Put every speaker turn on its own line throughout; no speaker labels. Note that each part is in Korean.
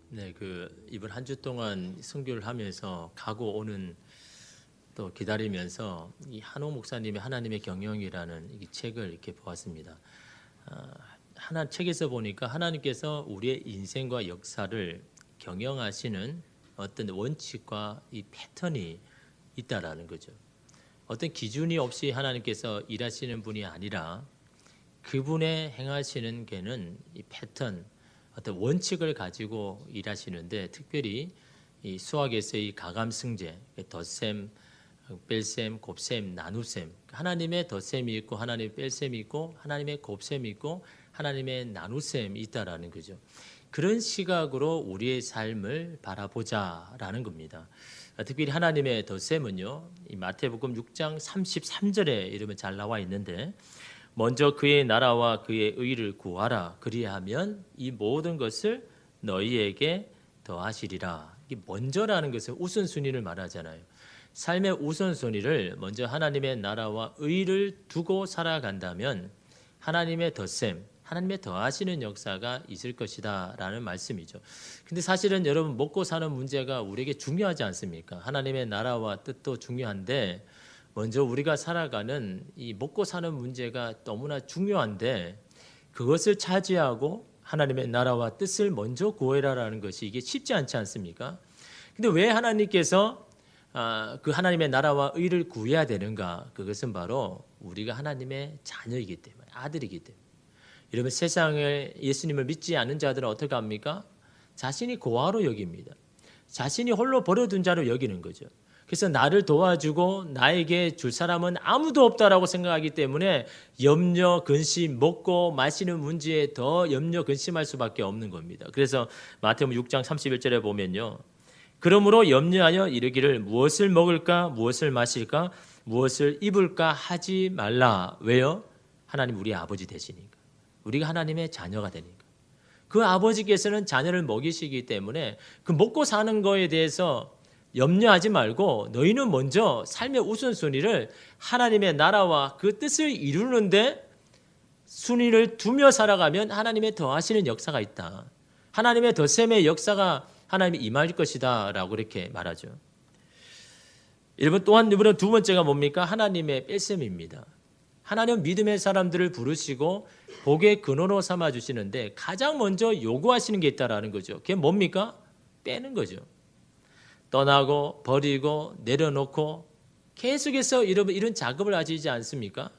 네, 이번 한 주 동안 선교를 하면서 가고 오는 또 기다리면서 이 한옥 목사님의 하나님의 경영이라는 이 책을 이렇게 보았습니다. 하나 책에서 보니까 하나님께서 우리의 인생과 역사를 경영하시는 어떤 원칙과 이 패턴이 있다라는 거죠. 어떤 기준이 없이 하나님께서 일하시는 분이 아니라 그분의 행하시는 게는 이 패턴, 어떤 원칙을 가지고 일하시는데 특별히 이 수학에서의 가감승제, 덧셈, 뺄셈, 곱셈, 나눗셈, 하나님의 덧셈이 있고 하나님의 뺄셈이 있고 하나님의 곱셈이 있고 하나님의 나눗셈이 있다라는 거죠. 그런 시각으로 우리의 삶을 바라보자라는 겁니다. 특별히 하나님의 덧셈은요, 이 마태복음 6장 33절에 이러면 잘 나와 있는데, 먼저 그의 나라와 그의 의를 구하라. 그리하면 이 모든 것을 너희에게 더하시리라. 이 먼저라는 것은 우선순위를 말하잖아요. 삶의 우선순위를 먼저 하나님의 나라와 의를 두고 살아간다면 하나님의 덧셈, 하나님의 더하시는 역사가 있을 것이다 라는 말씀이죠. 근데 사실은 여러분, 먹고 사는 문제가 우리에게 중요하지 않습니까? 하나님의 나라와 뜻도 중요한데 먼저 우리가 살아가는 이 먹고 사는 문제가 너무나 중요한데 그것을 차지하고 하나님의 나라와 뜻을 먼저 구해라라는 것이 이게 쉽지 않지 않습니까? 근데 왜 하나님께서 그 하나님의 나라와 의를 구해야 되는가? 그것은 바로 우리가 하나님의 자녀이기 때문에, 아들이기 때문에. 여러분, 세상에 예수님을 믿지 않는 자들은 어떻게 합니까? 자신이 고아로 여깁니다. 자신이 홀로 버려둔 자로 여기는 거죠. 그래서 나를 도와주고 나에게 줄 사람은 아무도 없다라고 생각하기 때문에 염려, 근심, 먹고 마시는 문제에 더 염려, 근심할 수밖에 없는 겁니다. 그래서 마태복음 6장 31절에 보면요. 그러므로 염려하여 이르기를 무엇을 먹을까, 무엇을 마실까, 무엇을 입을까 하지 말라. 왜요? 하나님 우리 아버지 되시니까. 우리가 하나님의 자녀가 되니까. 그 아버지께서는 자녀를 먹이시기 때문에 그 먹고 사는 거에 대해서 염려하지 말고 너희는 먼저 삶의 우선순위를 하나님의 나라와 그 뜻을 이루는데 순위를 두며 살아가면 하나님의 더하시는 역사가 있다. 하나님의 덧셈의 역사가 하나님이 임할 것이다 라고 이렇게 말하죠. 여러분, 또한 이번에 두 번째가 뭡니까? 하나님의 뺄셈입니다. 하나님은 믿음의 사람들을 부르시고 복의 근원으로 삼아주시는데 가장 먼저 요구하시는 게 있다라는 거죠. 그게 뭡니까? 빼는 거죠. 떠나고 버리고 내려놓고 계속해서 여러분 이런 작업을 하시지 않습니까?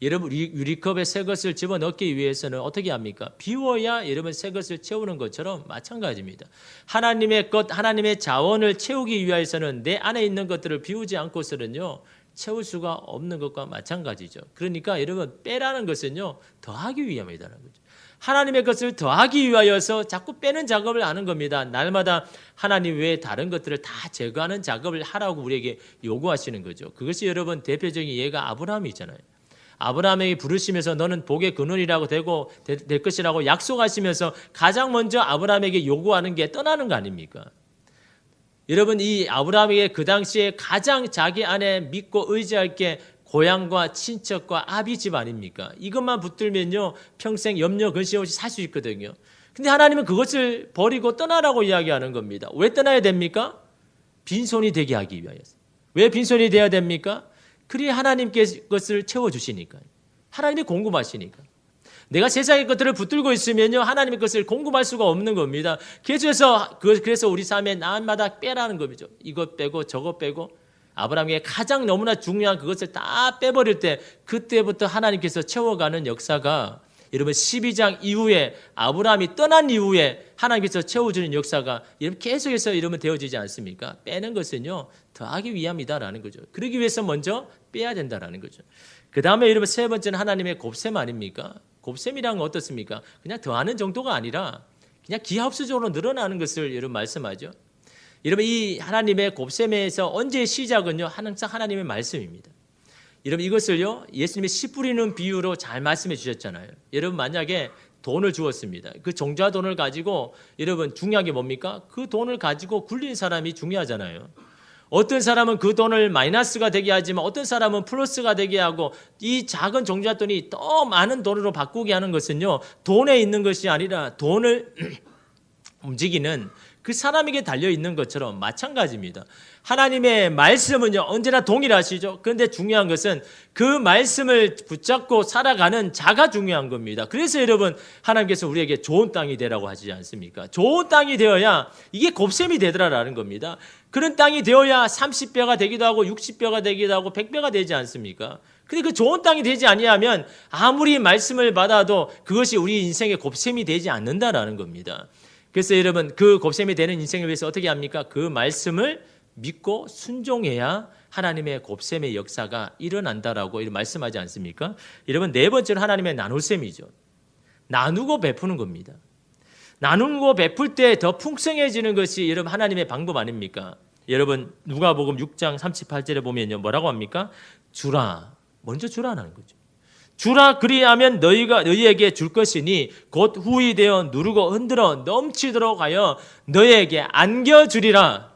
여러분, 유리컵에 새 것을 집어넣기 위해서는 어떻게 합니까? 비워야 여러분 새 것을 채우는 것처럼 마찬가지입니다. 하나님의 것, 하나님의 자원을 채우기 위해서는 내 안에 있는 것들을 비우지 않고서는요 채울 수가 없는 것과 마찬가지죠. 그러니까 여러분, 빼라는 것은요 더하기 위함이라는 거죠. 하나님의 것을 더하기 위하여서 자꾸 빼는 작업을 하는 겁니다. 날마다 하나님 외에 다른 것들을 다 제거하는 작업을 하라고 우리에게 요구하시는 거죠. 그것이 여러분 대표적인 예가 아브라함이잖아요. 아브라함에게 부르시면서 너는 복의 근원이라고 될 것이라고 약속하시면서 가장 먼저 아브라함에게 요구하는 게 떠나는 거 아닙니까? 여러분, 이 아브라함에게 그 당시에 가장 자기 안에 믿고 의지할 게 고향과 친척과 아비집 아닙니까? 이것만 붙들면요 평생 염려 근심 없이 살 수 있거든요. 근데 하나님은 그것을 버리고 떠나라고 이야기하는 겁니다. 왜 떠나야 됩니까? 빈손이 되게 하기 위하여서. 왜 빈손이 돼야 됩니까? 그래야 하나님께 것을 채워주시니까요. 하나님이 공급하시니까. 내가 세상의 것들을 붙들고 있으면요 하나님의 것을 공급할 수가 없는 겁니다. 그래서 우리 삶에 날마다 빼라는 겁니다. 이것 빼고 저것 빼고. 아브라함에게 가장 너무나 중요한 그것을 다 빼버릴 때 그때부터 하나님께서 채워가는 역사가 여러분 12장 이후에 아브라함이 떠난 이후에 하나님께서 채워주는 역사가 여러분 계속해서 이러면 되어지지 않습니까? 빼는 것은요 더하기 위함이다라는 거죠. 그러기 위해서 먼저 빼야 된다라는 거죠. 그 다음에 여러분 세 번째는 하나님의 곱셈 아닙니까? 곱셈이란 건 어떻습니까? 그냥 더하는 정도가 아니라 그냥 기하급수적으로 늘어나는 것을 여러분 말씀하죠. 여러분, 이 하나님의 곱셈에서 언제 시작은요 항상 하나님의 말씀입니다. 여러분, 이것을요 예수님이 씨 뿌리는 비유로 잘 말씀해 주셨잖아요. 여러분, 만약에 돈을 주었습니다. 그 종자 돈을 가지고 여러분 중요한 게 뭡니까? 그 돈을 가지고 굴린 사람이 중요하잖아요. 어떤 사람은 그 돈을 마이너스가 되게 하지만 어떤 사람은 플러스가 되게 하고 이 작은 종잣돈이 더 많은 돈으로 바꾸게 하는 것은요 돈에 있는 것이 아니라 돈을 움직이는 그 사람에게 달려있는 것처럼 마찬가지입니다. 하나님의 말씀은요 언제나 동일하시죠. 그런데 중요한 것은 그 말씀을 붙잡고 살아가는 자가 중요한 겁니다. 그래서 여러분 하나님께서 우리에게 좋은 땅이 되라고 하시지 않습니까? 좋은 땅이 되어야 이게 곱셈이 되더라라는 겁니다. 그런 땅이 되어야 30배가 되기도 하고 60배가 되기도 하고 100배가 되지 않습니까? 근데 그 좋은 땅이 되지 아니하면 아무리 말씀을 받아도 그것이 우리 인생의 곱셈이 되지 않는다라는 겁니다. 그래서 여러분 그 곱셈이 되는 인생을 위해서 어떻게 합니까? 그 말씀을 믿고 순종해야 하나님의 곱셈의 역사가 일어난다라고 말씀하지 않습니까? 여러분 네 번째로 하나님의 나눌셈이죠. 나누고 베푸는 겁니다. 나누고 베풀 때 더 풍성해지는 것이 여러분 하나님의 방법 아닙니까? 여러분 누가복음 6장 38절에 보면요 뭐라고 합니까? 주라, 먼저 주라라는 거죠. 주라 그리하면 너희에게 줄 것이니 곧 후히 되어 누르고 흔들어 넘치도록 하여 너희에게 안겨주리라.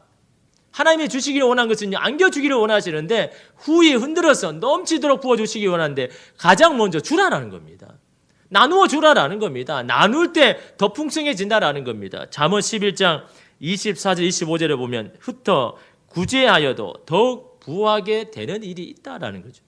하나님이 주시기를 원한 것은 안겨주기를 원하시는데 후히 흔들어서 넘치도록 부어주시기 원하는데 가장 먼저 주라라는 겁니다. 나누어 주라라는 겁니다. 나눌 때 더 풍성해진다라는 겁니다. 잠언 11장 24절 25절에 보면 흩어 구제하여도 더욱 부하게 되는 일이 있다라는 거죠.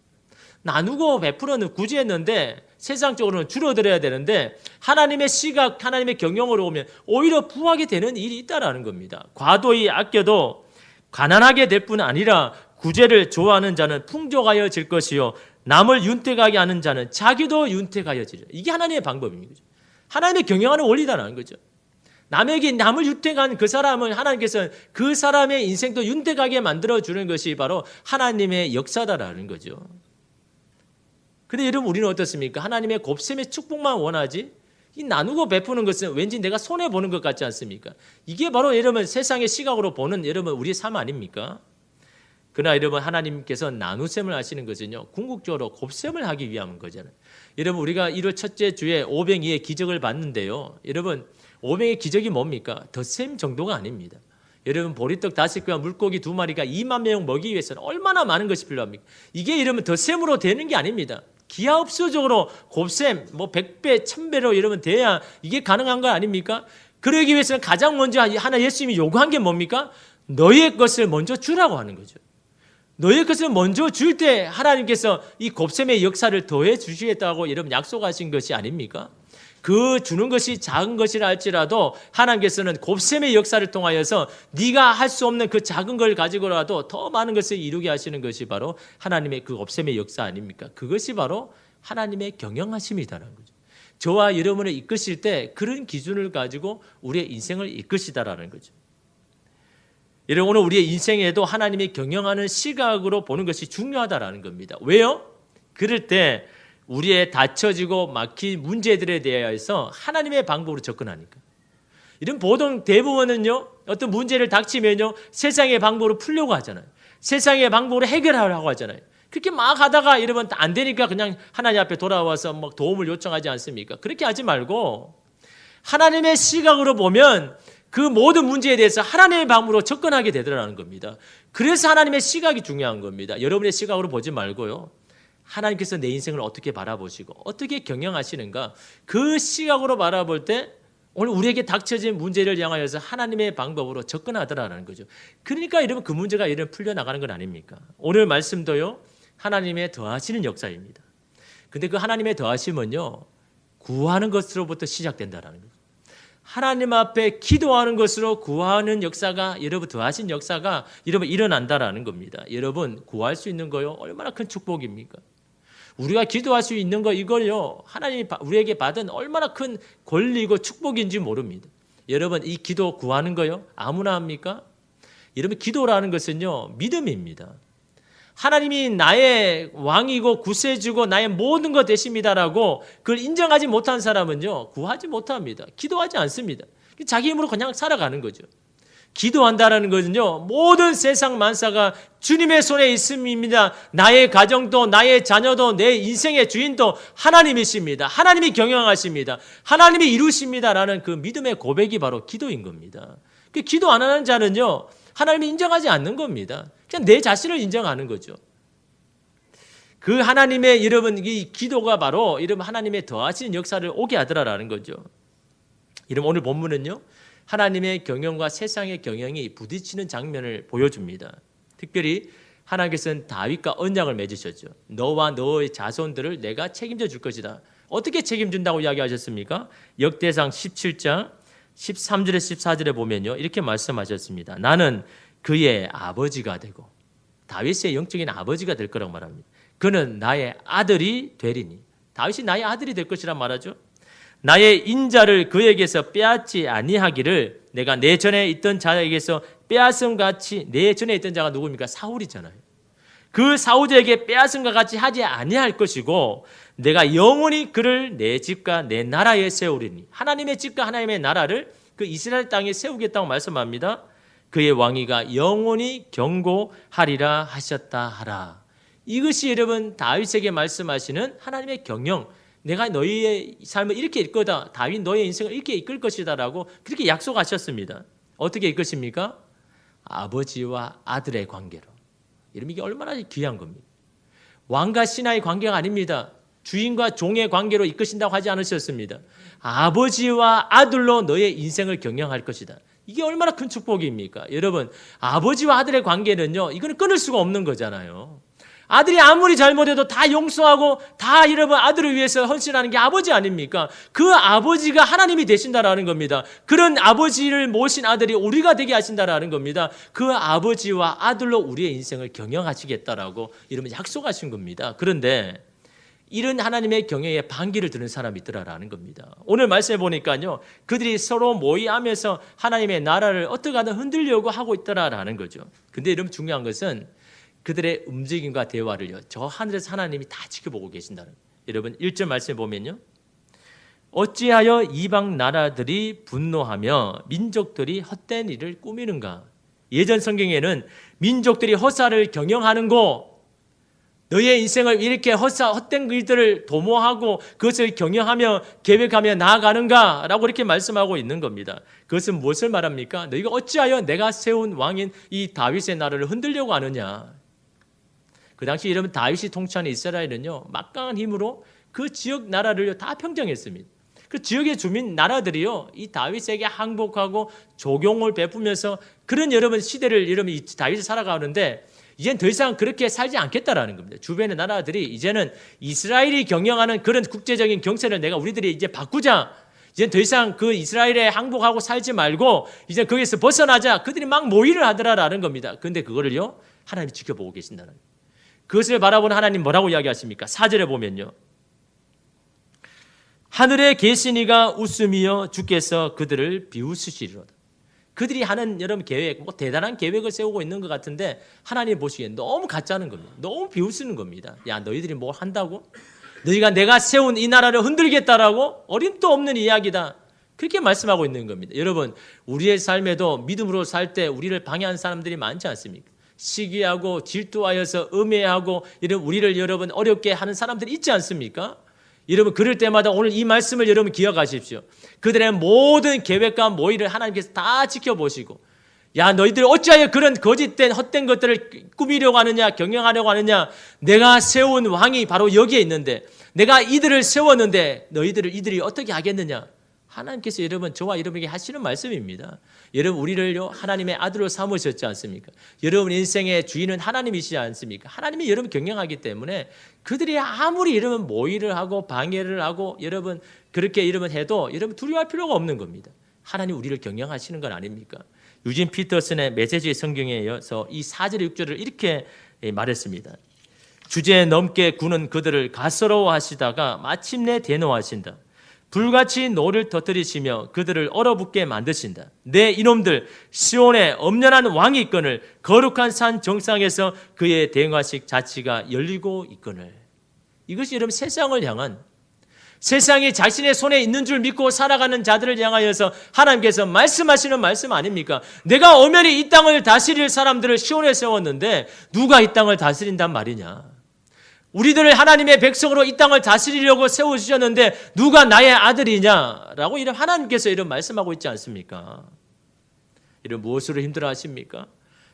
나누고 베풀어는 구제했는데 세상적으로는 줄어들어야 되는데 하나님의 시각, 하나님의 경영으로 보면 오히려 부하게 되는 일이 있다라는 겁니다. 과도히 아껴도 가난하게 될 뿐 아니라 구제를 좋아하는 자는 풍족하여질 것이요 남을 윤택하게 하는 자는 자기도 윤택하여지리라. 이게 하나님의 방법입니다. 하나님의 경영하는 원리다라는 거죠. 남에게 남을 윤택한 그 사람은 하나님께서는 그 사람의 인생도 윤택하게 만들어주는 것이 바로 하나님의 역사다라는 거죠. 근데 여러분 우리는 어떻습니까? 하나님의 곱셈의 축복만 원하지 이 나누고 베푸는 것은 왠지 내가 손해보는 것 같지 않습니까? 이게 바로 여러분 세상의 시각으로 보는 여러분 우리의 삶 아닙니까? 그러나 여러분 하나님께서 나누셈을 하시는 것은요 궁극적으로 곱셈을 하기 위한 거잖아요. 여러분 우리가 1월 첫째 주에 오병이의 기적을 봤는데요. 여러분 오병이의 기적이 뭡니까? 덧셈 정도가 아닙니다. 여러분 보리떡 5개와 물고기 2마리가 2만 명 먹이기 위해서는 얼마나 많은 것이 필요합니까? 이게 여러분 덧셈으로 되는 게 아닙니다. 기하업소적으로 곱셈 100배 1000배로 여러분 돼야 이게 가능한 거 아닙니까? 그러기 위해서는 가장 먼저 하나 예수님이 요구한 게 뭡니까? 너희의 것을 먼저 주라고 하는 거죠. 너희의 것을 먼저 줄 때 하나님께서 이 곱셈의 역사를 더해 주시겠다고 여러분 약속하신 것이 아닙니까? 그 주는 것이 작은 것이라 할지라도 하나님께서는 곱셈의 역사를 통하여서 네가 할 수 없는 그 작은 걸 가지고라도 더 많은 것을 이루게 하시는 것이 바로 하나님의 그 곱셈의 역사 아닙니까? 그것이 바로 하나님의 경영하심이다라는 거죠. 저와 여러분을 이끄실 때 그런 기준을 가지고 우리의 인생을 이끄시다라는 거죠. 여러분 오늘 우리의 인생에도 하나님의 경영하는 시각으로 보는 것이 중요하다라는 겁니다. 왜요? 그럴 때 우리의 닫혀지고 막힌 문제들에 대해서 하나님의 방법으로 접근하니까. 이런 보통 대부분은요, 어떤 문제를 닥치면요, 세상의 방법으로 풀려고 하잖아요. 세상의 방법으로 해결하려고 하잖아요. 그렇게 막 하다가 여러분 안 되니까 그냥 하나님 앞에 돌아와서 막 도움을 요청하지 않습니까? 그렇게 하지 말고 하나님의 시각으로 보면 그 모든 문제에 대해서 하나님의 방법으로 접근하게 되더라는 겁니다. 그래서 하나님의 시각이 중요한 겁니다. 여러분의 시각으로 보지 말고요. 하나님께서 내 인생을 어떻게 바라보시고 어떻게 경영하시는가 그 시각으로 바라볼 때 오늘 우리에게 닥쳐진 문제를 향하여서 하나님의 방법으로 접근하더라는 거죠. 그러니까 여러분 그 문제가 이런 풀려나가는 건 아닙니까? 오늘 말씀도요. 하나님의 더하시는 역사입니다. 근데 그 하나님의 더하심은요. 구하는 것으로부터 시작된다는 거죠. 하나님 앞에 기도하는 것으로 구하는 역사가 여러분 더하신 역사가 여러분 일어난다라는 겁니다. 여러분 구할 수 있는 거요. 얼마나 큰 축복입니까? 우리가 기도할 수 있는 거 이걸요. 하나님이 우리에게 받은 얼마나 큰 권리고 축복인지 모릅니다. 여러분 이 기도 구하는 거요. 아무나 합니까? 여러분 기도라는 것은요. 믿음입니다. 하나님이 나의 왕이고 구세주고 나의 모든 것 되십니다라고 그걸 인정하지 못한 사람은요. 구하지 못합니다. 기도하지 않습니다. 자기 힘으로 그냥 살아가는 거죠. 기도한다라는 것은요. 모든 세상 만사가 주님의 손에 있습니다. 나의 가정도 나의 자녀도 내 인생의 주인도 하나님이십니다. 하나님이 경영하십니다. 하나님이 이루십니다라는 그 믿음의 고백이 바로 기도인 겁니다. 그 기도 안 하는 자는요. 하나님이 인정하지 않는 겁니다. 그냥 내 자신을 인정하는 거죠. 그 하나님의 여러분 이 기도가 바로 여러분 하나님의 더하시는 역사를 오게 하더라라는 거죠. 여러분 오늘 본문은요. 하나님의 경영과 세상의 경영이 부딪히는 장면을 보여줍니다. 특별히 하나님께서는 다윗과 언약을 맺으셨죠. 너와 너의 자손들을 내가 책임져 줄 것이다. 어떻게 책임준다고 이야기하셨습니까? 역대상 17장 13절에 14절에 보면요, 이렇게 말씀하셨습니다. 나는 그의 아버지가 되고, 다윗의 영적인 아버지가 될 거라고 말합니다. 그는 나의 아들이 되리니, 다윗이 나의 아들이 될 것이란 말하죠. 나의 인자를 그에게서 빼앗지 아니하기를, 내가 내 전에 있던 자에게서 빼앗음 같이, 내 전에 있던 자가 누굽니까? 사울이잖아요. 그 사울에게 빼앗음과 같이 하지 아니할 것이고, 내가 영원히 그를 내 집과 내 나라에 세우리니, 하나님의 집과 하나님의 나라를 그 이스라엘 땅에 세우겠다고 말씀합니다. 그의 왕위가 영원히 경고하리라 하셨다 하라. 이것이 여러분 다윗에게 말씀하시는 하나님의 경영, 내가 너희의 삶을 이렇게 이끌 거다, 다윗 너의 인생을 이렇게 이끌 것이다 라고 그렇게 약속하셨습니다. 어떻게 이끄십니까? 아버지와 아들의 관계로. 여러분, 이게 얼마나 귀한 겁니다. 왕과 신하의 관계가 아닙니다. 주인과 종의 관계로 이끄신다고 하지 않으셨습니다. 아버지와 아들로 너의 인생을 경영할 것이다. 이게 얼마나 큰 축복입니까? 여러분, 아버지와 아들의 관계는요, 이거는 끊을 수가 없는 거잖아요. 아들이 아무리 잘못해도 다 용서하고 다 여러분 아들을 위해서 헌신하는 게 아버지 아닙니까? 그 아버지가 하나님이 되신다라는 겁니다. 그런 아버지를 모신 아들이 우리가 되게 하신다라는 겁니다. 그 아버지와 아들로 우리의 인생을 경영하시겠다라고 이러면 약속하신 겁니다. 그런데 이런 하나님의 경영에 반기를 드는 사람이 있더라라는 겁니다. 오늘 말씀해 보니까요, 그들이 서로 모의하면서 하나님의 나라를 어떻게 하든 흔들려고 하고 있더라라는 거죠. 근데 여러분 중요한 것은 그들의 움직임과 대화를요, 저 하늘에서 하나님이 다 지켜보고 계신다는 거예요. 여러분 1절 말씀해 보면요, 어찌하여 이방 나라들이 분노하며 민족들이 헛된 일을 꾸미는가. 예전 성경에는 민족들이 허사를 경영하는 거, 너의 인생을 이렇게 헛된 일들을 도모하고 그것을 경영하며 계획하며 나아가는가 라고 이렇게 말씀하고 있는 겁니다. 그것은 무엇을 말합니까? 너희가 어찌하여 내가 세운 왕인 이 다윗의 나라를 흔들려고 하느냐. 그 당시 여러분 다윗이 통치하는 이스라엘은요, 막강한 힘으로 그 지역 나라를 다 평정했습니다. 그 지역의 주민 나라들이요, 이 다윗에게 항복하고 조공을 베푸면서 그런 여러분 시대를 여러분 이 다윗이 살아가는데, 이젠 더 이상 그렇게 살지 않겠다라는 겁니다. 주변의 나라들이 이제는 이스라엘이 경영하는 그런 국제적인 경세를 내가 우리들이 이제 바꾸자. 이젠 더 이상 그 이스라엘에 항복하고 살지 말고 이제 거기에서 벗어나자. 그들이 막 모의를 하더라라는 겁니다. 그런데 그거를요, 하나님이 지켜보고 계신다는 거예요. 그것을 바라보는 하나님 뭐라고 이야기하십니까? 4절에 보면요, 하늘에 계시니가 웃음이여 주께서 그들을 비웃으시리로다. 그들이 하는 여러분 계획, 뭐 대단한 계획을 세우고 있는 것 같은데 하나님 보시기엔 너무 가짜는 겁니다. 너무 비웃으는 겁니다. 야, 너희들이 뭘 한다고? 너희가 내가 세운 이 나라를 흔들겠다라고? 어림도 없는 이야기다. 그렇게 말씀하고 있는 겁니다. 여러분, 우리의 삶에도 믿음으로 살 때 우리를 방해하는 사람들이 많지 않습니까? 시기하고 질투하여서 음해하고 이런 우리를 여러분 어렵게 하는 사람들이 있지 않습니까? 여러분, 그럴 때마다 오늘 이 말씀을 여러분 기억하십시오. 그들의 모든 계획과 모의를 하나님께서 다 지켜보시고, 야, 너희들 어찌하여 그런 거짓된 헛된 것들을 꾸미려고 하느냐, 경영하려고 하느냐. 내가 세운 왕이 바로 여기에 있는데, 내가 이들을 세웠는데 이들이 어떻게 하겠느냐. 하나님께서 여러분 저와 여러분에게 하시는 말씀입니다. 여러분, 우리를 하나님의 아들로 삼으셨지 않습니까? 여러분 인생의 주인은 하나님이시지 않습니까? 하나님이 여러분 경영하기 때문에 그들이 아무리 여러분 모의를 하고 방해를 하고 여러분 그렇게 여러분 해도 여러분 두려워할 필요가 없는 겁니다. 하나님 우리를 경영하시는 건 아닙니까? 유진 피터슨의 메시지 성경에 이어서 이 4절 6절을 이렇게 말했습니다. 주제 넘게 구는 그들을 가스러워하시다가 마침내 대노하신다. 불같이 노를 터뜨리시며 그들을 얼어붙게 만드신다. 내 이놈들, 시온에 엄연한 왕이 있거늘 거룩한 산 정상에서 그의 대응하식 자치가 열리고 있거늘. 이것이 여러분 세상을 향한, 세상이 자신의 손에 있는 줄 믿고 살아가는 자들을 향하여서 하나님께서 말씀하시는 말씀 아닙니까? 내가 엄연히 이 땅을 다스릴 사람들을 시온에 세웠는데 누가 이 땅을 다스린단 말이냐? 우리들을 하나님의 백성으로 이 땅을 다스리려고 세우셨는데 누가 나의 아들이냐라고 이런 하나님께서 이런 말씀하고 있지 않습니까? 이런 무엇으로 힘들어하십니까?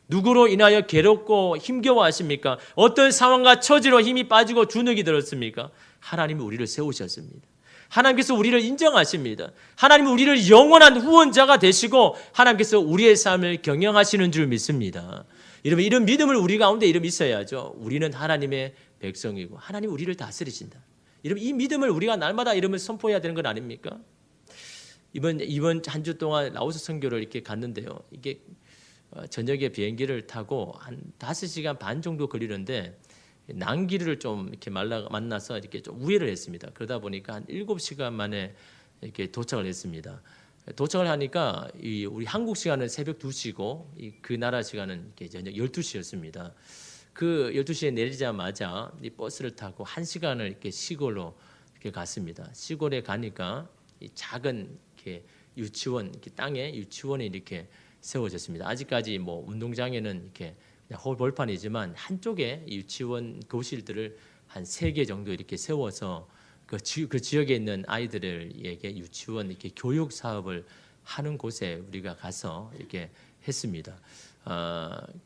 누구로 인하여 괴롭고 힘겨워하십니까? 어떤 상황과 처지로 힘이 빠지고 주눅이 들었습니까? 하나님이 우리를 세우셨습니다. 하나님께서 우리를 인정하십니다. 하나님은 우리를 영원한 후원자가 되시고 하나님께서 우리의 삶을 경영하시는 줄 믿습니다. 여러분, 이런 믿음을 우리 가운데 이름 있어야죠. 우리는 하나님의 백성이고 하나님 우리를 다스리신다. 여러분, 이 믿음을 우리가 날마다 이름을 선포해야 되는 건 아닙니까? 이번 한 주 동안 라오스 선교를 이렇게 갔는데요. 이게 저녁에 비행기를 타고 한 5시간 반 정도 걸리는데 난기를 좀 이렇게 만나서 이렇게 좀 우회를 했습니다. 그러다 보니까 한 7시간 만에 이렇게 도착을 했습니다. 도착을 하니까 우리 한국 시간은 새벽 2시고 그 나라 시간은 이렇게 저녁 12시였습니다. 그 12시에 내리자마자 이 버스를 타고 1시간을 이렇게 시골로 이렇게 갔습니다. 시골에 가니까 이 작은 이렇게 유치원, 이렇게 땅에 유치원이 이렇게 세워졌습니다. 아직까지 뭐 운동장에는 이렇게 그냥 홀벌판이지만 한쪽에 유치원 교실들을 한 3개 정도 이렇게 세워서 그 지역에 있는 아이들에게 유치원 이렇게 교육 사업을 하는 곳에 우리가 가서 이렇게 했습니다.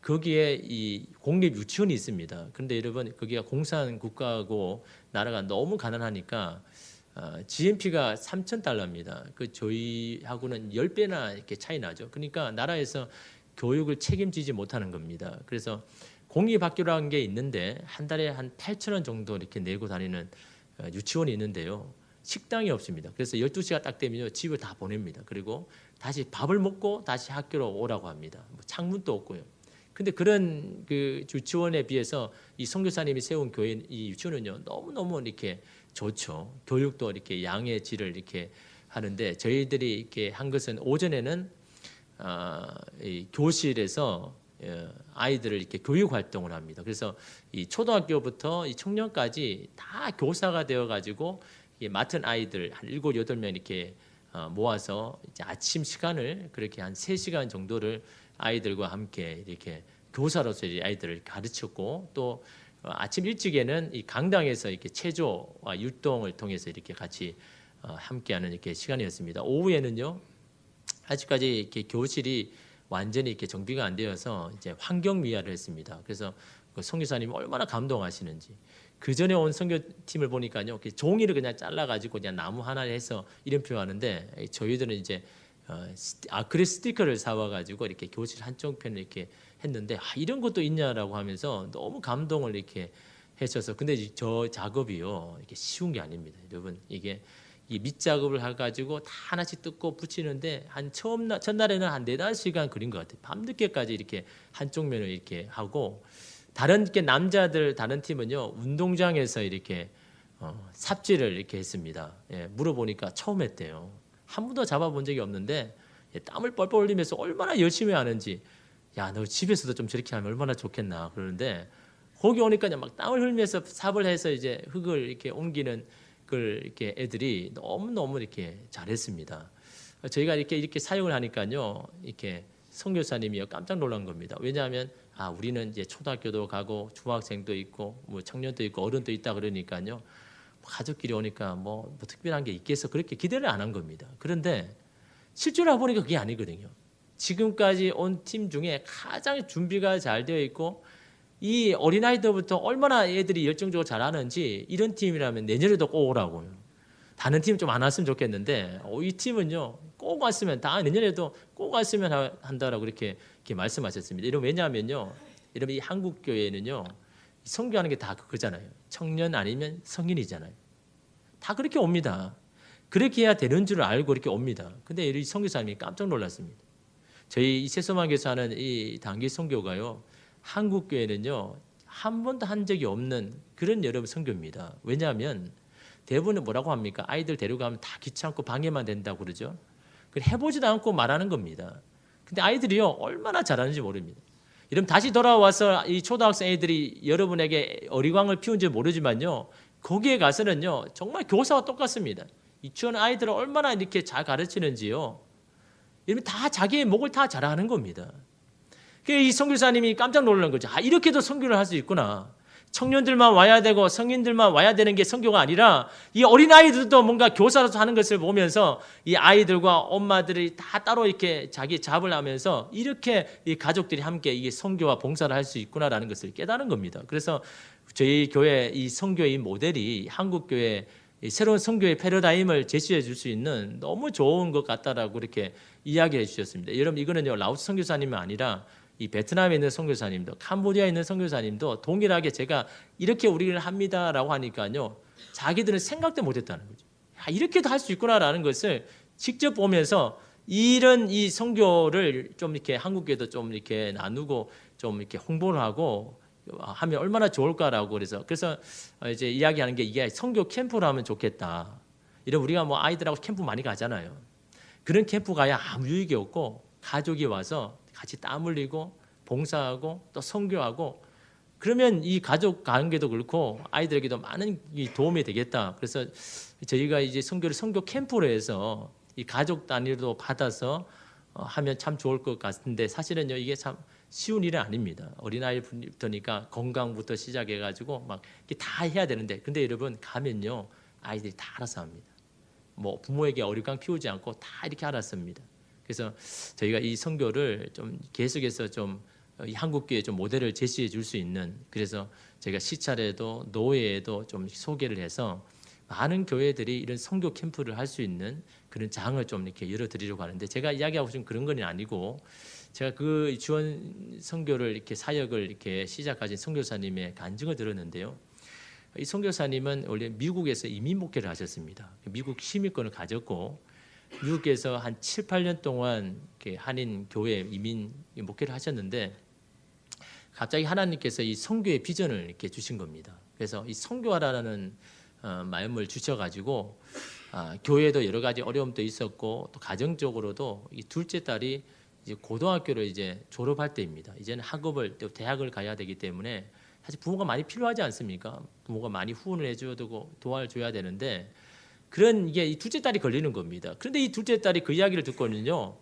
거기에 이 공립 유치원이 있습니다. 그런데 여러분, 거기가 공산 국가고 나라가 너무 가난하니까 GNP가 $3,000입니다. 그 저희하고는 10배나 이렇게 차이 나죠. 그러니까 나라에서 교육을 책임지지 못하는 겁니다. 그래서 공립학교라는 게 있는데 한 달에 한 8,000원 정도 이렇게 내고 다니는 유치원이 있는데요. 식당이 없습니다. 그래서 12시가 딱 되면 집을 다 보냅니다. 그리고 다시 밥을 먹고 다시 학교로 오라고 합니다. 뭐 창문도 없고요. 근데 그런 그 유치원에 비해서 이 선교사님이 세운 교회 이 유치원은요, 너무너무 이렇게 좋죠. 교육도 이렇게 양의 질을 이렇게 하는데 저희들이 이렇게 한 것은 오전에는 이 교실에서 아이들을 이렇게 교육 활동을 합니다. 그래서 이 초등학교부터 이 청년까지 다 교사가 되어 가지고 맡은 아이들 한 7, 8명 이렇게 모아서 이제 아침 시간을 그렇게 한 3시간 정도를 아이들과 함께 이렇게 교사로서 이제 아이들을 가르쳤고, 또 아침 일찍에는 이 강당에서 이렇게 체조와 율동을 통해서 이렇게 같이 함께하는 이렇게 시간이었습니다. 오후에는요, 아직까지 이렇게 교실이 완전히 이렇게 정비가 안 되어서 이제 환경 미화를 했습니다. 그래서 그 선교사님이 얼마나 감동하시는지. 그 전에 온 선교팀을 보니까요, 종이를 그냥 잘라가지고 그냥 나무 하나를 해서 이름표 하는데, 저희들은 이제 아크릴 스티커를 사와가지고 이렇게 교실 한쪽 편을 이렇게 했는데, 이런 것도 있냐라고 하면서 너무 감동을 이렇게 해줘서. 근데 저 작업이요, 이게 쉬운 게 아닙니다, 여러분. 이게 이 밑작업을 해가지고 다 하나씩 뜯고 붙이는데 한 첫날에는 한 4-5시간 그린 것 같아요. 밤늦게까지 이렇게 한쪽 면을 이렇게 하고, 다른 남자들 다른 팀은요, 운동장에서 이렇게 삽질을 이렇게 했습니다. 물어보니까 처음 했대요. 한 번도 잡아본 적이 없는데 땀을 뻘뻘 흘리면서 얼마나 열심히 하는지, 야, 너 집에서도 좀 저렇게 하면 얼마나 좋겠나 그러는데, 거기 오니까 막 땀을 흘리면서 삽을 해서 이제 흙을 이렇게 옮기는 걸 이렇게 애들이 너무 이렇게 잘했습니다. 저희가 이렇게 사역을 하니까요, 이렇게 선교사님이 깜짝 놀란 겁니다. 왜냐하면 우리는 이제 초등학교도 가고 중학생도 있고 뭐 청년도 있고 어른도 있다 그러니까요, 가족끼리 오니까 뭐 특별한 게 있겠어 그렇게 기대를 안 한 겁니다. 그런데 실제로 보니까 그게 아니거든요. 지금까지 온 팀 중에 가장 준비가 잘 되어 있고, 이 어린아이들부터 얼마나 애들이 열정적으로 잘하는지, 이런 팀이라면 내년에도 꼭 오라고요. 다른 팀 좀 안 왔으면 좋겠는데 이 팀은요, 꼭 왔으면, 다 내년에도 꼭 왔으면 한다라고 이렇게 말씀하셨습니다. 이런, 왜냐하면요, 여러분, 이 한국 교회는요, 선교하는 게 다 그거잖아요. 청년 아니면 성인이잖아요. 다 그렇게 옵니다. 그렇게 해야 되는 줄 알고 이렇게 옵니다. 근데 이 선교사님이 깜짝 놀랐습니다. 저희 이 새소망교에서 하는 이 단기 선교가요, 한국 교회는요, 한 번도 한 적이 없는 그런 여러분 선교입니다. 왜냐하면 대부분은 뭐라고 합니까? 아이들 데려가면 다 귀찮고 방해만 된다고 그러죠. 해보지도 않고 말하는 겁니다. 근데 아이들이요, 얼마나 잘하는지 모릅니다. 이러면 다시 돌아와서 이 초등학생 애들이 여러분에게 어리광을 피운지 모르지만요, 거기에 가서는요, 정말 교사와 똑같습니다. 유치원 아이들을 얼마나 이렇게 잘 가르치는지요, 이러면 다 자기의 목을 다 잘하는 겁니다. 이 선교사님이 깜짝 놀란 거죠. 이렇게도 선교를 할 수 있구나. 청년들만 와야 되고 성인들만 와야 되는 게 선교가 아니라, 이 어린아이들도 뭔가 교사로서 하는 것을 보면서 이 아이들과 엄마들이 다 따로 이렇게 자기 잡을 하면서 이렇게 이 가족들이 함께 이게 선교와 봉사를 할 수 있구나라는 것을 깨달은 겁니다. 그래서 저희 교회 이 선교의 모델이 한국 교회 이 새로운 선교의 패러다임을 제시해 줄 수 있는 너무 좋은 것 같다라고 이렇게 이야기해 주셨습니다. 여러분 이거는요 라오스 선교사님이 아니라 이 베트남에 있는 선교사님도 캄보디아에 있는 선교사님도 동일하게 제가 이렇게 우리를 합니다라고 하니까요 자기들은 생각도 못했다는 거죠. 야, 이렇게도 할 수 있구나라는 것을 직접 보면서 이런 이 선교를 좀 이렇게 한국에도 좀 이렇게 나누고 좀 이렇게 홍보를 하고 하면 얼마나 좋을까라고 그래서 이제 이야기하는 게 이게 선교 캠프를 하면 좋겠다. 이런 우리가 뭐 아이들하고 캠프 많이 가잖아요. 그런 캠프 가야 아무 유익이 없고 가족이 와서 같이 땀 흘리고 봉사하고 또 선교하고 그러면 이 가족 관계도 그렇고 아이들에게도 많은 도움이 되겠다. 그래서 저희가 이제 선교를 선교 캠프로 해서 이 가족 단위로 받아서 하면 참 좋을 것 같은데 사실은요 이게 참 쉬운 일은 아닙니다. 어린아이부터니까 건강부터 시작해가지고 막 다 해야 되는데 근데 여러분 가면요 아이들이 다 알아서 합니다. 뭐 부모에게 어리광 피우지 않고 다 이렇게 알았습니다. 그래서 저희가 이 선교를 좀 계속해서 좀 이 한국교회 좀 모델을 제시해 줄 수 있는 그래서 저희가 시찰에도 노예에도 좀 소개를 해서 많은 교회들이 이런 선교 캠프를 할 수 있는 그런 장을 좀 이렇게 열어드리려고 하는데 제가 이야기하고 싶은 그런 건 아니고 제가 그 지원 선교를 이렇게 사역을 이렇게 시작하신 선교사님의 간증을 들었는데요. 이 선교사님은 원래 미국에서 이민 목회를 하셨습니다. 미국 시민권을 가졌고 미국에서 한 7, 8년 동안 한인 교회 이민 목회를 하셨는데 갑자기 하나님께서 이 선교의 비전을 이렇게 주신 겁니다. 그래서 이 선교하라는 마음을 주셔가지고 교회도 여러 가지 어려움도 있었고 또 가정적으로도 이 둘째 딸이 이제 고등학교를 이제 졸업할 때입니다. 이제는 학업을 또 대학을 가야 되기 때문에 사실 부모가 많이 필요하지 않습니까? 부모가 많이 후원을 해줘야 되고 도와줘야 되는데 그런 이게 이 둘째 딸이 걸리는 겁니다. 그런데 이 둘째 딸이 그 이야기를 듣고는요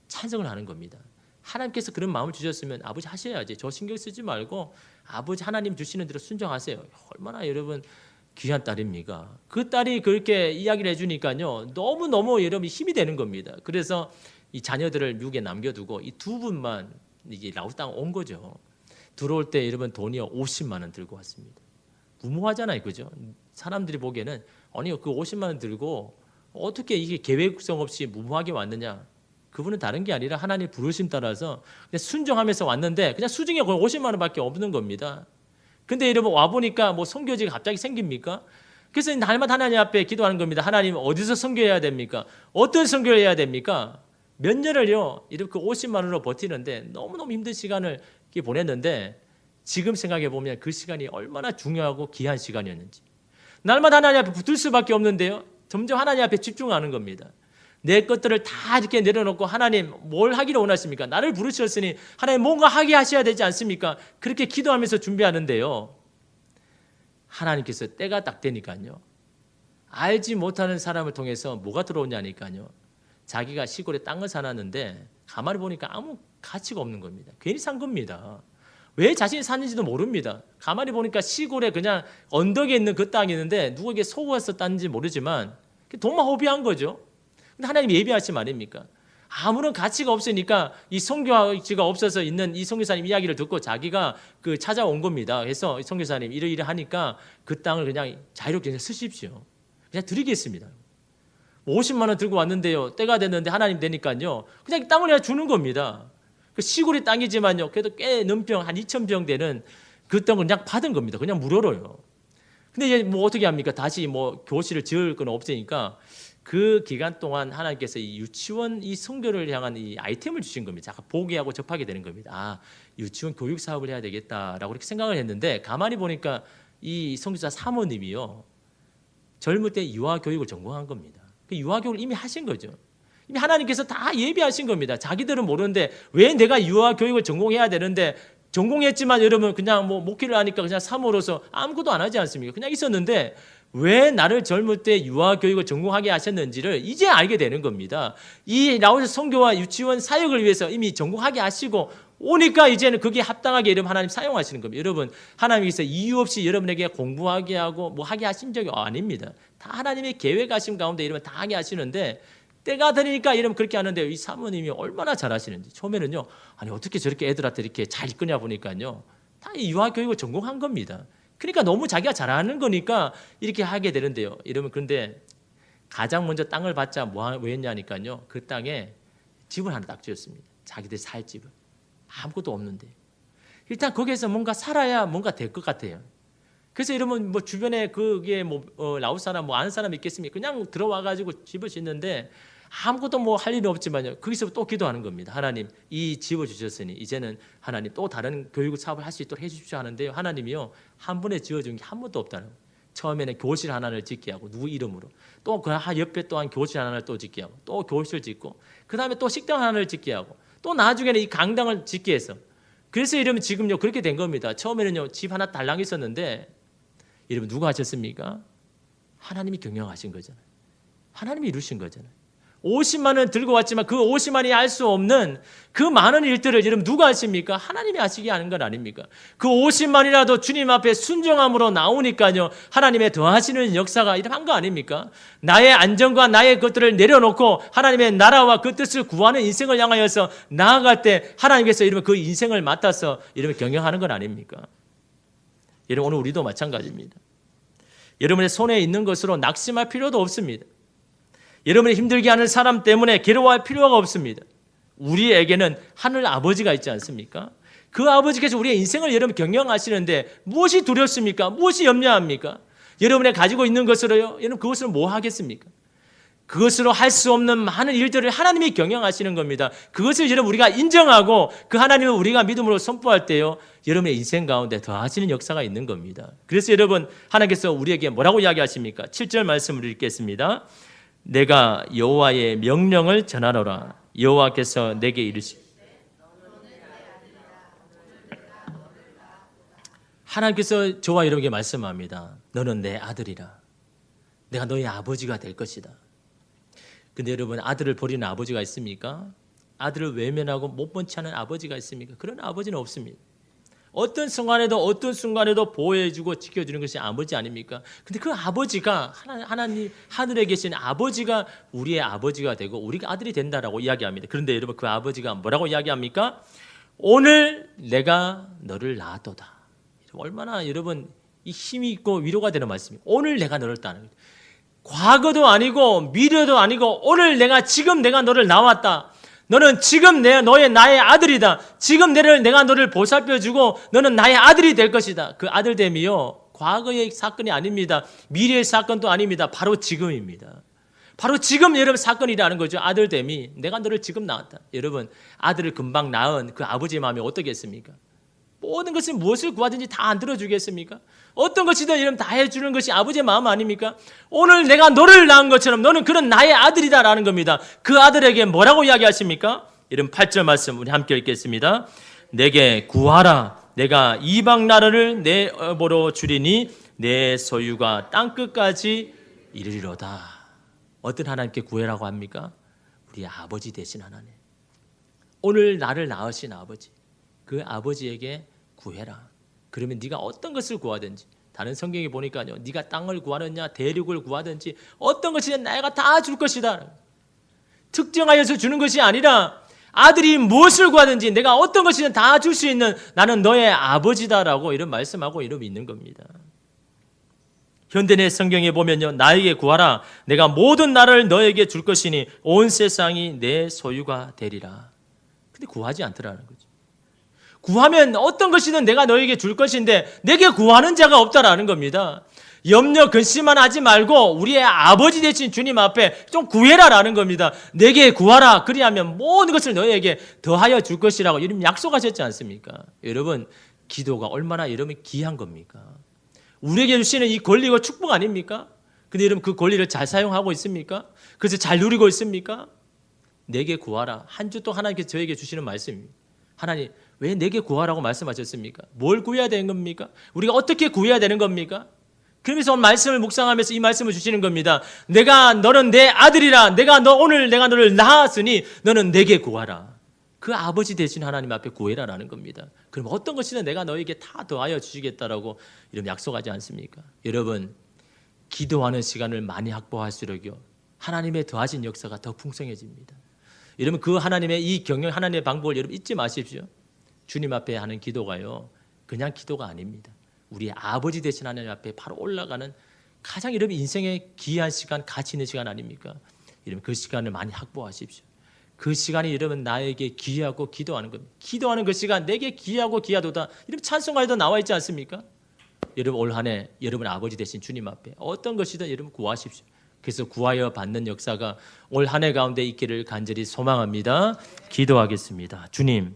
찬성을 하는 겁니다. 하나님께서 그런 마음을 주셨으면 아버지 하셔야지. 저 신경 쓰지 말고 아버지 하나님 주시는 대로 순종하세요. 얼마나 여러분 귀한 딸입니까? 그 딸이 그렇게 이야기를 해주니까요 너무너무 여러분이 힘이 되는 겁니다. 그래서 이 자녀들을 미국에 남겨두고 이 두 분만 이게 라오스 땅 온 거죠. 들어올 때 여러분 돈이요 50만 원 들고 왔습니다. 무모하잖아요, 그죠? 사람들이 보기에는 아니요 그 50만 원 들고 어떻게 이게 계획성 없이 무모하게 왔느냐? 그분은 다른 게 아니라 하나님 부르심 따라서 그냥 순종하면서 왔는데 그냥 수중에 거의 50만 원밖에 없는 겁니다. 근데 여러분 와 보니까 뭐 선교지가 갑자기 생깁니까? 그래서 날마다 하나님 앞에 기도하는 겁니다. 하나님 어디서 선교해야 됩니까? 어떤 선교를 해야 됩니까? 몇 년을요 이렇게 50만 원으로 버티는데 너무너무 힘든 시간을 보냈는데 지금 생각해 보면 그 시간이 얼마나 중요하고 귀한 시간이었는지 날마다 하나님 앞에 붙을 수밖에 없는데요 점점 하나님 앞에 집중하는 겁니다. 내 것들을 다 이렇게 내려놓고 하나님 뭘 하기를 원하십니까? 나를 부르셨으니 하나님 뭔가 하게 하셔야 되지 않습니까? 그렇게 기도하면서 준비하는데요 하나님께서 때가 딱 되니까요 알지 못하는 사람을 통해서 뭐가 들어오냐니까요 자기가 시골에 땅을 사놨는데 가만히 보니까 아무 가치가 없는 겁니다. 괜히 산 겁니다. 왜 자신이 샀는지도 모릅니다. 가만히 보니까 시골에 그냥 언덕에 있는 그 땅이 있는데 누구에게 속았었다는지 모르지만 돈만 허비한 거죠. 근데 하나님 예비하신 말입니까? 아무런 가치가 없으니까 이 선교지가 없어서 있는 이 선교사님 이야기를 듣고 자기가 그 찾아온 겁니다. 그래서 선교사님 이러이러하니까 그 땅을 그냥 자유롭게 그냥 쓰십시오. 그냥 드리겠습니다. 50만 원 들고 왔는데요. 때가 됐는데 하나님 되니까요. 그냥 땅을 그냥 주는 겁니다. 그 시골의 땅이지만요. 그래도 꽤 넘평 한 2,000평 되는 그 땅을 그냥 받은 겁니다. 그냥 무료로요. 근데 이제 뭐 어떻게 합니까? 다시 뭐 교실을 지을 건 없으니까 그 기간 동안 하나님께서 이 유치원 이 선교를 향한 이 아이템을 주신 겁니다. 잠깐 보게 하고 접하게 되는 겁니다. 아, 유치원 교육 사업을 해야 되겠다라고 이렇게 생각을 했는데 가만히 보니까 이 선교사 사모님이요. 젊을 때 유아 교육을 전공한 겁니다. 그 유아 교육을 이미 하신 거죠. 이미 하나님께서 다 예비하신 겁니다. 자기들은 모르는데 왜 내가 유아 교육을 전공해야 되는데 전공했지만 여러분 그냥 뭐 목회를 하니까 그냥 사모로서 아무것도 안 하지 않습니까? 그냥 있었는데 왜 나를 젊을 때 유아 교육을 전공하게 하셨는지를 이제 알게 되는 겁니다. 이 라오스 선교와 유치원 사역을 위해서 이미 전공하게 하시고 오니까 이제는 그게 합당하게 여러분 하나님 사용하시는 겁니다. 여러분 하나님께서 이유 없이 여러분에게 공부하게 하고 뭐 하게 하신 적이 아닙니다. 다 하나님의 계획하심 가운데 이러면 다 하게 하시는데 때가 되니까 이러면 그렇게 하는데 이 사모님이 얼마나 잘하시는지 처음에는요 아니 어떻게 저렇게 애들한테 이렇게 잘 이끄냐 보니까요 다 이 유아 교육을 전공한 겁니다. 그러니까 너무 자기가 잘하는 거니까 이렇게 하게 되는데요. 여러분, 그런데 가장 먼저 땅을 받자 뭐 했냐니까요. 그 땅에 집을 하나 딱 지었습니다. 자기들 살 집을. 아무것도 없는데. 일단 거기에서 뭔가 살아야 뭔가 될 것 같아요. 그래서 여러분 뭐 주변에 그게 뭐 라오스 사람 뭐 아는 사람 있겠습니까? 그냥 들어와 가지고 집을 짓는데 아무것도 뭐 할 일은 없지만요. 거기서 또 기도하는 겁니다. 하나님, 이 집을 주셨으니 이제는 하나님 또 다른 교육 사업을 할 수 있도록 해 주십시오 하는데요. 하나님이요, 한 번에 지어준 게 한 번도 없다는 거예요. 처음에는 교실 하나를 짓게 하고 누구 이름으로, 또 그 옆에 또한 교실 하나를 또 짓게 하고, 또 교실 짓고, 그 다음에 또 식당 하나를 짓게 하고, 또 나중에는 이 강당을 짓게 해서, 그래서 이러면 지금요 그렇게 된 겁니다. 처음에는요 집 하나 달랑 있었는데, 여러분 누가 하셨습니까? 하나님이 경영하신 거잖아요. 하나님이 이루신 거잖아요. 50만 원 들고 왔지만 그 50만이 할 수 없는 그 많은 일들을 여러분 누가 하십니까? 하나님이 하시게 하는 건 아닙니까? 그 50만이라도 주님 앞에 순종함으로 나오니까요, 하나님의 더하시는 역사가 이런 한 거 아닙니까? 나의 안정과 나의 것들을 내려놓고 하나님의 나라와 그 뜻을 구하는 인생을 향하여서 나아갈 때 하나님께서 이러면 그 인생을 맡아서 이러면 경영하는 건 아닙니까? 여러분, 오늘 우리도 마찬가지입니다. 여러분의 손에 있는 것으로 낙심할 필요도 없습니다. 여러분이 힘들게 하는 사람 때문에 괴로워할 필요가 없습니다. 우리에게는 하늘 아버지가 있지 않습니까? 그 아버지께서 우리의 인생을 여러분 경영하시는데 무엇이 두렵습니까? 무엇이 염려합니까? 여러분이 가지고 있는 것으로요, 여러분 그것을 뭐 하겠습니까? 그것으로 할 수 없는 많은 일들을 하나님이 경영하시는 겁니다. 그것을 여러분 우리가 인정하고 그 하나님을 우리가 믿음으로 선포할 때요, 여러분의 인생 가운데 더하시는 역사가 있는 겁니다. 그래서 여러분, 하나님께서 우리에게 뭐라고 이야기하십니까? 7절 말씀을 읽겠습니다. 내가 여호와의 명령을 전하노라. 여호와께서 내게 이르시. 하나님께서 저와 여러분에게 말씀합니다. 너는 내 아들이라. 내가 너의 아버지가 될 것이다. 근데 여러분, 아들을 버리는 아버지가 있습니까? 아들을 외면하고 못 본 채 하는 아버지가 있습니까? 그런 아버지는 없습니다. 어떤 순간에도 보호해주고 지켜주는 것이 아버지 아닙니까? 근데 그 아버지가 하나님 하늘에 계신 아버지가 우리의 아버지가 되고 우리가 아들이 된다라고 이야기합니다. 그런데 여러분, 그 아버지가 뭐라고 이야기합니까? 오늘 내가 너를 낳았도다. 얼마나 여러분 이 힘이 있고 위로가 되는 말씀이에요. 오늘 내가 너를 따는 거예요. 과거도 아니고 미래도 아니고 오늘 지금 내가 너를 낳았다. 너는 지금 나의 아들이다. 지금 내가 너를 보살펴주고 너는 나의 아들이 될 것이다. 그 아들됨이요, 과거의 사건이 아닙니다. 미래의 사건도 아닙니다. 바로 지금입니다. 바로 지금 여러분 사건이라는 거죠. 아들됨이. 내가 너를 지금 낳았다. 여러분, 아들을 금방 낳은 그 아버지의 마음이 어떻겠습니까? 모든 것을 무엇을 구하든지 다 안 들어주겠습니까? 어떤 것이든 여러분 다 해주는 것이 아버지의 마음 아닙니까? 오늘 내가 너를 낳은 것처럼 너는 그런 나의 아들이다라는 겁니다. 그 아들에게 뭐라고 이야기하십니까? 여러분 8절 말씀 우리 함께 읽겠습니다. 내게 구하라. 내가 이방 나라를 내 업으로 주리니 내 소유가 땅끝까지 이르리로다. 어떤 하나님께 구해라고 합니까? 우리 아버지 되신 하나님. 오늘 나를 낳으신 아버지. 그 아버지에게 구해라. 그러면 네가 어떤 것을 구하든지, 다른 성경에 보니까요, 네가 땅을 구하느냐 대륙을 구하든지 어떤 것이든 내가 다 줄 것이다. 특정하여서 주는 것이 아니라 아들이 무엇을 구하든지 내가 어떤 것이든 다 줄 수 있는 나는 너의 아버지다라고 이런 말씀하고 이런 있는 겁니다. 현대의 성경에 보면요, 나에게 구하라. 내가 모든 나라를 너에게 줄 것이니 온 세상이 내 소유가 되리라. 근데 구하지 않더라는 거죠. 구하면 어떤 것이든 내가 너에게 줄 것인데 내게 구하는 자가 없다라는 겁니다. 염려 근심만 하지 말고 우리의 아버지 되신 주님 앞에 좀 구해라라는 겁니다. 내게 구하라. 그리하면 모든 것을 너에게 더하여 줄 것이라고 이런 약속하셨지 않습니까? 여러분, 기도가 얼마나 여러분 귀한 겁니까? 우리에게 주시는 이 권리가 축복 아닙니까? 근데 여러분 그 권리를 잘 사용하고 있습니까? 그래서 잘 누리고 있습니까? 내게 구하라. 한 주 동안 하나님께서 저에게 주시는 말씀입니다. 하나님, 왜 내게 구하라고 말씀하셨습니까? 뭘 구해야 되는 겁니까? 우리가 어떻게 구해야 되는 겁니까? 그러면서 말씀을 묵상하면서 이 말씀을 주시는 겁니다. 너는 내 아들이라. 오늘 내가 너를 낳았으니 너는 내게 구하라. 그 아버지 되신 하나님 앞에 구해라라는 겁니다. 그럼 어떤 것이든 내가 너에게 다 더하여 주시겠다라고 이런 약속하지 않습니까? 여러분, 기도하는 시간을 많이 확보할수록요, 하나님의 더하신 역사가 더 풍성해집니다. 여러분, 그 하나님의 이 경영, 하나님의 방법을 여러분 잊지 마십시오. 주님 앞에 하는 기도가요, 그냥 기도가 아닙니다. 우리의 아버지 되신 하나님 앞에 바로 올라가는 가장 여러분 인생의 귀한 시간, 가치 있는 시간 아닙니까? 여러분 그 시간을 많이 확보하십시오. 그 시간이 여러분 나에게 귀하고 기도하는 겁니다. 기도하는 그 시간 내게 귀하고 귀하도다. 여러분 찬송가에도 나와 있지 않습니까? 여러분 올 한 해 여러분 아버지 되신 주님 앞에 어떤 것이든 여러분 구하십시오. 그래서 구하여 받는 역사가 올 한 해 가운데 있기를 간절히 소망합니다. 기도하겠습니다. 주님,